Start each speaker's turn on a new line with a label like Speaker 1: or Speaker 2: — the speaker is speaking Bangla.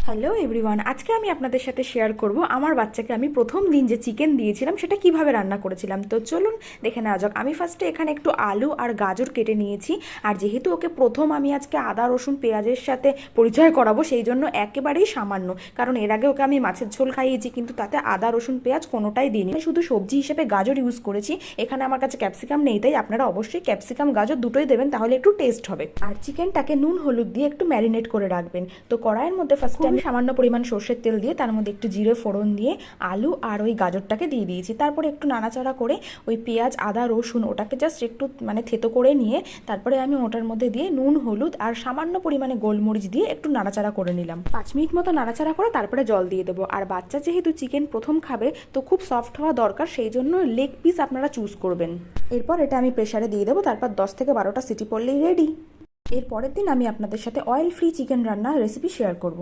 Speaker 1: হ্যালো এভরিওয়ান, আজকে আমি আপনাদের সাথে শেয়ার করব আমার বাচ্চাকে আমি প্রথম দিন যে চিকেন দিয়েছিলাম সেটা কিভাবে রান্না করেছিলাম। তো চলুন দেখে নেওয়া যাক। আমি ফার্স্টে এখানে একটু আলু আর গাজর কেটে নিয়েছি। আর যেহেতু ওকে প্রথম আমি আজকে আদা রসুন পেঁয়াজের সাথে পরিচয় করাবো, সেই জন্য একেবারেই সামান্য, কারণ এর আগে ওকে আমি মাছের ঝোল খাইয়েছি কিন্তু তাতে আদা রসুন পেঁয়াজ কোনোটাই দিইনি, আমি শুধু সবজি হিসেবে গাজর ইউজ করেছি। এখানে আমার কাছে ক্যাপসিকাম নেই, তাই আপনারা অবশ্যই ক্যাপসিকাম গাজর দুটোই দেবেন, তাহলে একটু টেস্ট হবে। আর চিকেনটাকে নুন হলুদ দিয়ে একটু ম্যারিনেট করে রাখবেন। তো কড়াইয়ের মধ্যে ফার্স্টে আমি সামান্য পরিমাণ সর্ষের তেল দিয়ে তার মধ্যে একটু জিরে ফোড়ন দিয়ে আলু আর ওই গাজরটাকে দিয়ে দিয়েছি। তারপরে একটু নাড়াচাড়া করে ওই পেঁয়াজ আদা রসুন ওটাকে জাস্ট একটু থেতো করে নিয়ে তারপরে আমি ওটার মধ্যে দিয়ে নুন হলুদ আর সামান্য পরিমাণে গোলমরিচ দিয়ে একটু নাড়াচাড়া করে নিলাম। 5 মিনিট মতো নাড়াচাড়া করে তারপরে জল দিয়ে দেবো। আর বাচ্চা যেহেতু চিকেন প্রথম খাবে তো খুব সফট হওয়া দরকার, সেই জন্য লেগ পিস আপনারা চুজ করবেন। এরপর এটা আমি প্রেসারে দিয়ে দেবো, তারপর 10 থেকে 12টা সিটি পড়লেই রেডি। এর পরের দিন আমি আপনাদের সাথে অয়েল ফ্রি চিকেন রান্নার রেসিপি শেয়ার করব।